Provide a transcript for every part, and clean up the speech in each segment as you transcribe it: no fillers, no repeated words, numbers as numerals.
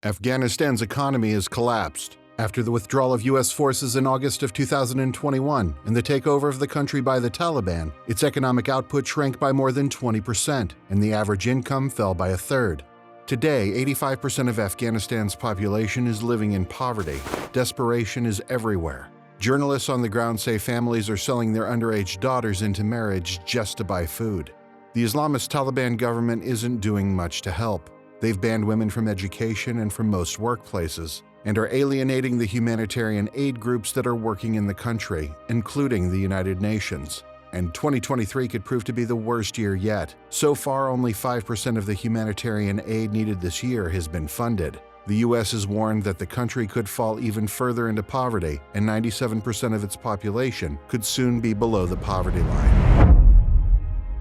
Afghanistan's economy has collapsed. After the withdrawal of U.S. forces in August of 2021 and the takeover of the country by the Taliban, its economic output shrank by more than 20%, and the average income fell by a third. Today, 85% of Afghanistan's population is living in poverty. Desperation is everywhere. Journalists on the ground say families are selling their underage daughters into marriage just to buy food. The Islamist Taliban government isn't doing much to help. They've banned women from education and from most workplaces, and are alienating the humanitarian aid groups that are working in the country, including the United Nations. And 2023 could prove to be the worst year yet. So far, only 5% of the humanitarian aid needed this year has been funded. The U.S. has warned that the country could fall even further into poverty, and 97% of its population could soon be below the poverty line.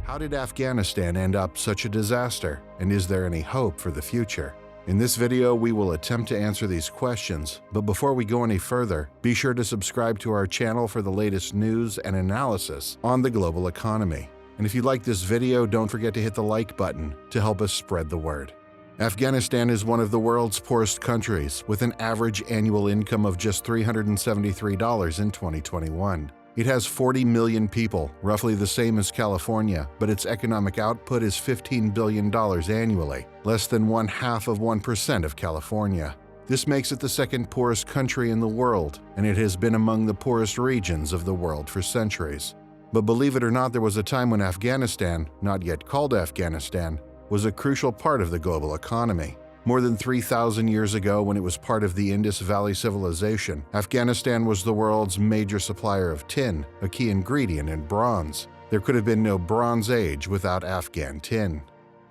How did Afghanistan end up such a disaster, and is there any hope for the future? In this video, we will attempt to answer these questions, but before we go any further, be sure to subscribe to our channel for the latest news and analysis on the global economy. And if you like this video, don't forget to hit the like button to help us spread the word. Afghanistan is one of the world's poorest countries, with an average annual income of just $373 in 2021. It has 40 million people, roughly the same as California, but its economic output is $15 billion annually, less than 0.5% of California. This makes it the second poorest country in the world, and it has been among the poorest regions of the world for centuries. But believe it or not, there was a time when Afghanistan, not yet called Afghanistan, was a crucial part of the global economy. More than 3,000 years ago, when it was part of the Indus Valley civilization, Afghanistan was the world's major supplier of tin, a key ingredient in bronze. There could have been no Bronze Age without Afghan tin.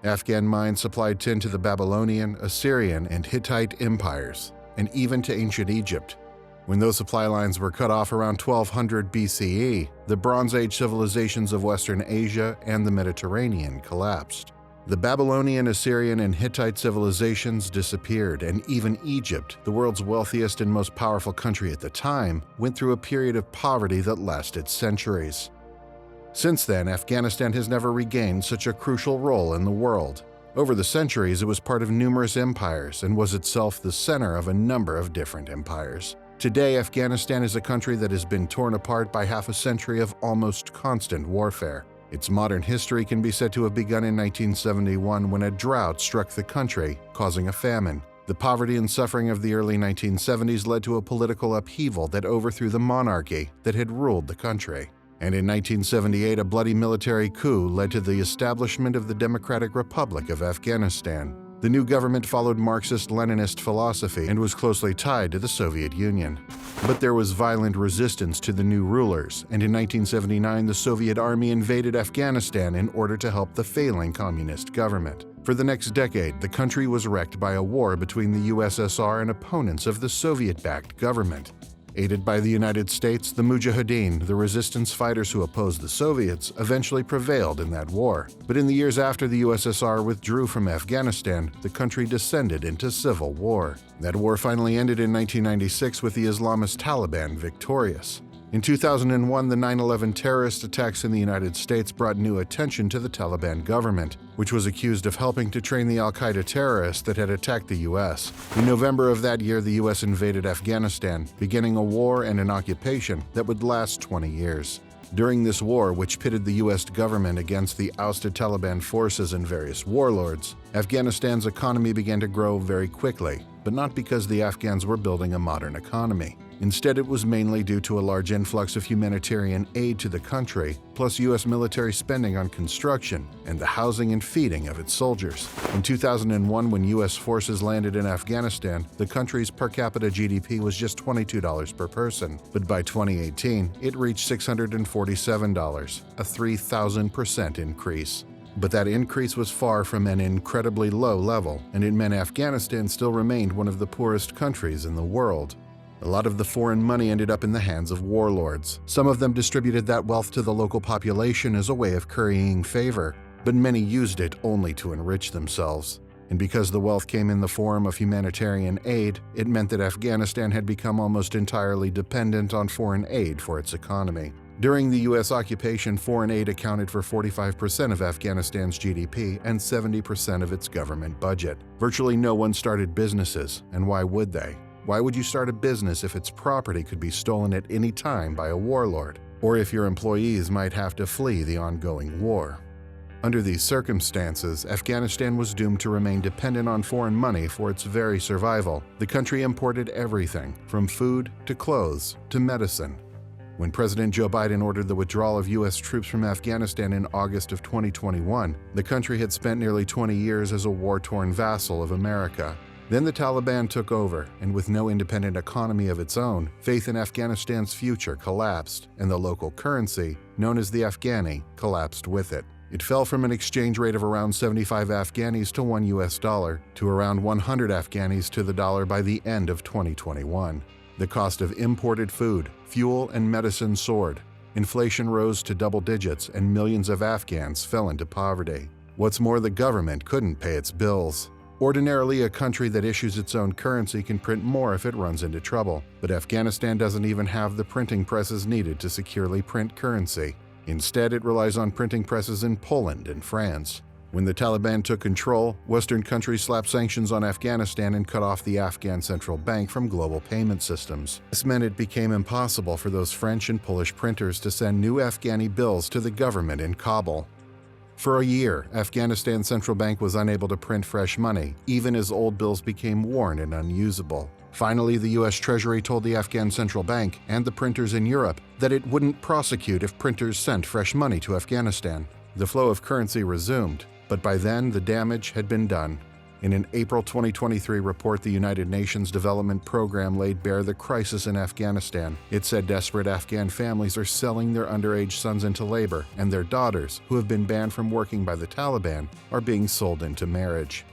Afghan mines supplied tin to the Babylonian, Assyrian, and Hittite empires, and even to ancient Egypt. When those supply lines were cut off around 1200 BCE, the Bronze Age civilizations of Western Asia and the Mediterranean collapsed. The Babylonian, Assyrian, and Hittite civilizations disappeared, and even Egypt, the world's wealthiest and most powerful country at the time, went through a period of poverty that lasted centuries. Since then, Afghanistan has never regained such a crucial role in the world. Over the centuries, it was part of numerous empires and was itself the center of a number of different empires. Today, Afghanistan is a country that has been torn apart by half a century of almost constant warfare. Its modern history can be said to have begun in 1971 when a drought struck the country, causing a famine. The poverty and suffering of the early 1970s led to a political upheaval that overthrew the monarchy that had ruled the country. And in 1978, a bloody military coup led to the establishment of the Democratic Republic of Afghanistan. The new government followed Marxist-Leninist philosophy and was closely tied to the Soviet Union. But there was violent resistance to the new rulers, and in 1979 the Soviet army invaded Afghanistan in order to help the failing communist government. For the next decade, the country was wrecked by a war between the USSR and opponents of the Soviet-backed government. Aided by the United States, the Mujahideen, the resistance fighters who opposed the Soviets, eventually prevailed in that war. But in the years after the USSR withdrew from Afghanistan, the country descended into civil war. That war finally ended in 1996 with the Islamist Taliban victorious. In 2001, the 9/11 terrorist attacks in the United States brought new attention to the Taliban government, which was accused of helping to train the al-Qaeda terrorists that had attacked the U.S. In November of that year, the U.S. invaded Afghanistan, beginning a war and an occupation that would last 20 years. During this war, which pitted the U.S. government against the ousted Taliban forces and various warlords, Afghanistan's economy began to grow very quickly, but not because the Afghans were building a modern economy. Instead, it was mainly due to a large influx of humanitarian aid to the country, plus U.S. military spending on construction and the housing and feeding of its soldiers. In 2001, when U.S. forces landed in Afghanistan, the country's per capita GDP was just $22 per person, but by 2018, it reached $647, a 3,000% increase. But that increase was far from an incredibly low level, and it meant Afghanistan still remained one of the poorest countries in the world. A lot of the foreign money ended up in the hands of warlords. Some of them distributed that wealth to the local population as a way of currying favor, but many used it only to enrich themselves. And because the wealth came in the form of humanitarian aid, it meant that Afghanistan had become almost entirely dependent on foreign aid for its economy. During the U.S. occupation, foreign aid accounted for 45% of Afghanistan's GDP and 70% of its government budget. Virtually no one started businesses, and why would they? Why would you start a business if its property could be stolen at any time by a warlord, or if your employees might have to flee the ongoing war? Under these circumstances, Afghanistan was doomed to remain dependent on foreign money for its very survival. The country imported everything, from food to clothes to medicine. When President Joe Biden ordered the withdrawal of U.S. troops from Afghanistan in August of 2021, the country had spent nearly 20 years as a war-torn vassal of America. Then the Taliban took over, and with no independent economy of its own, faith in Afghanistan's future collapsed, and the local currency, known as the Afghani, collapsed with it. It fell from an exchange rate of around 75 Afghanis to $1 US to around 100 Afghanis to the dollar by the end of 2021. The cost of imported food, fuel, and medicine soared. Inflation rose to double digits, and millions of Afghans fell into poverty. What's more, the government couldn't pay its bills. Ordinarily, a country that issues its own currency can print more if it runs into trouble, but Afghanistan doesn't even have the printing presses needed to securely print currency. Instead, it relies on printing presses in Poland and France. When the Taliban took control, Western countries slapped sanctions on Afghanistan and cut off the Afghan central bank from global payment systems. This meant it became impossible for those French and Polish printers to send new Afghani bills to the government in Kabul. For a year, Afghanistan's central bank was unable to print fresh money, even as old bills became worn and unusable. Finally, the U.S. Treasury told the Afghan central bank and the printers in Europe that it wouldn't prosecute if printers sent fresh money to Afghanistan. The flow of currency resumed, but by then the damage had been done. In an April 2023 report, the United Nations Development Program laid bare the crisis in Afghanistan. It said desperate Afghan families are selling their underage sons into labor, and their daughters, who have been banned from working by the Taliban, are being sold into marriage.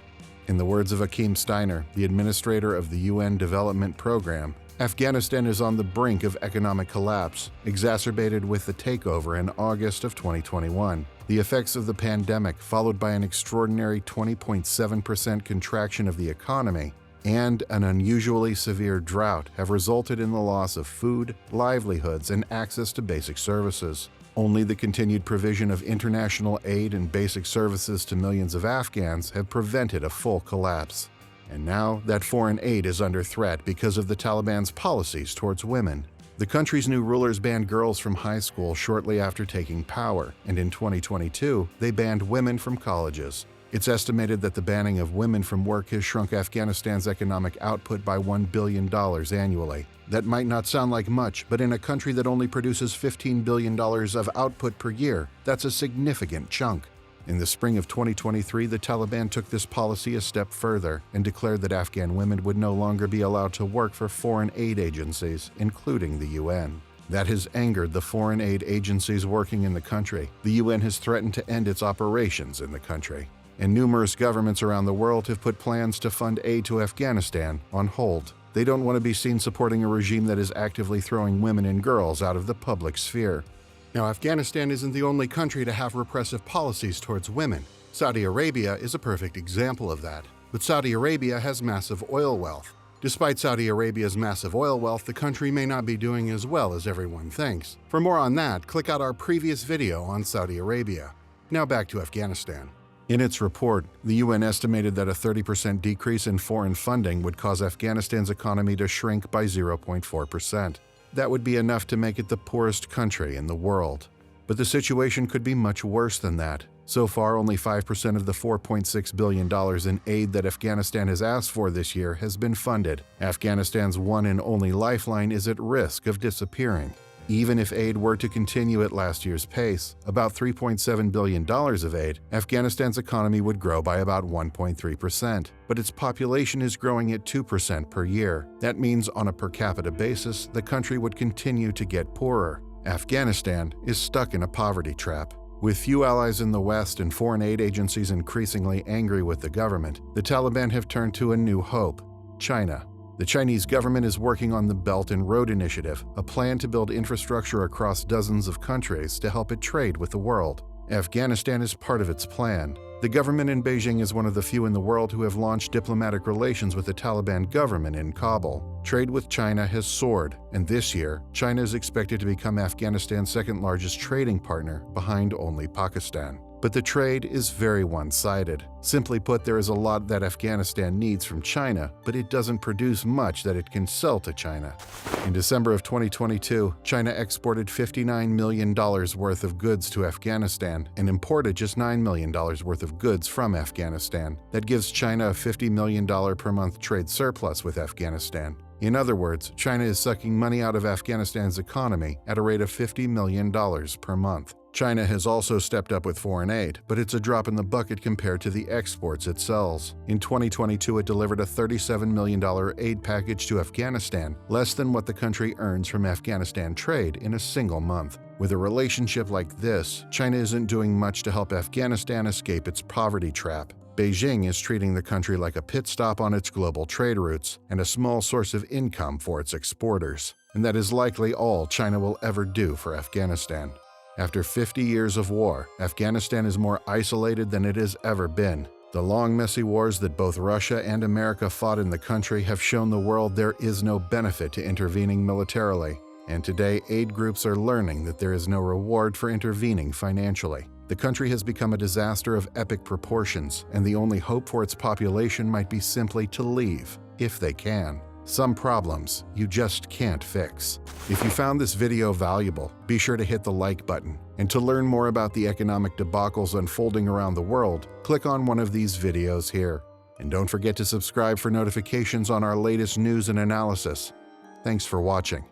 In the words of Akeem Steiner, the administrator of the UN Development Program, Afghanistan is on the brink of economic collapse, exacerbated with the takeover in August of 2021. The effects of the pandemic, followed by an extraordinary 20.7% contraction of the economy and an unusually severe drought, have resulted in the loss of food, livelihoods, and access to basic services. Only the continued provision of international aid and basic services to millions of Afghans have prevented a full collapse. And now that foreign aid is under threat because of the Taliban's policies towards women. The country's new rulers banned girls from high school shortly after taking power, and in 2022, they banned women from colleges. It's estimated that the banning of women from work has shrunk Afghanistan's economic output by $1 billion annually. That might not sound like much, but in a country that only produces $15 billion of output per year, that's a significant chunk. In the spring of 2023, the Taliban took this policy a step further and declared that Afghan women would no longer be allowed to work for foreign aid agencies, including the UN. That has angered the foreign aid agencies working in the country. The UN has threatened to end its operations in the country. And numerous governments around the world have put plans to fund aid to Afghanistan on hold. They don't want to be seen supporting a regime that is actively throwing women and girls out of the public sphere. Now, Afghanistan isn't the only country to have repressive policies towards women. Saudi Arabia is a perfect example of that. But Saudi Arabia has massive oil wealth. Despite Saudi Arabia's massive oil wealth, the country may not be doing as well as everyone thinks. For more on that, click out our previous video on Saudi Arabia. Now back to Afghanistan. In its report, the UN estimated that a 30% decrease in foreign funding would cause Afghanistan's economy to shrink by 0.4%. That would be enough to make it the poorest country in the world. But the situation could be much worse than that. So far, only 5% of the $4.6 billion in aid that Afghanistan has asked for this year has been funded. Afghanistan's one and only lifeline is at risk of disappearing. Even if aid were to continue at last year's pace, about $3.7 billion of aid, Afghanistan's economy would grow by about 1.3%. But its population is growing at 2% per year. That means on a per capita basis, the country would continue to get poorer. Afghanistan is stuck in a poverty trap. With few allies in the West and foreign aid agencies increasingly angry with the government, the Taliban have turned to a new hope: China. The Chinese government is working on the Belt and Road Initiative, a plan to build infrastructure across dozens of countries to help it trade with the world. Afghanistan is part of its plan. The government in Beijing is one of the few in the world who have launched diplomatic relations with the Taliban government in Kabul. Trade with China has soared, and this year, China is expected to become Afghanistan's second-largest trading partner, behind only Pakistan. But the trade is very one-sided. Simply put, there is a lot that Afghanistan needs from China, but it doesn't produce much that it can sell to China. In December of 2022, China exported $59 million worth of goods to Afghanistan and imported just $9 million worth of goods from Afghanistan. That gives China a $50 million per month trade surplus with Afghanistan. In other words, China is sucking money out of Afghanistan's economy at a rate of $50 million per month. China has also stepped up with foreign aid, but it's a drop in the bucket compared to the exports it sells. In 2022, it delivered a $37 million aid package to Afghanistan, less than what the country earns from Afghanistan trade in a single month. With a relationship like this, China isn't doing much to help Afghanistan escape its poverty trap. Beijing is treating the country like a pit stop on its global trade routes and a small source of income for its exporters. And that is likely all China will ever do for Afghanistan. After 50 years of war, Afghanistan is more isolated than it has ever been. The long, messy wars that both Russia and America fought in the country have shown the world there is no benefit to intervening militarily. And today, aid groups are learning that there is no reward for intervening financially. The country has become a disaster of epic proportions, and the only hope for its population might be simply to leave, if they can. Some problems you just can't fix. If you found this video valuable, be sure to hit the like button. And to learn more about the economic debacles unfolding around the world, click on one of these videos here. And don't forget to subscribe for notifications on our latest news and analysis. Thanks for watching.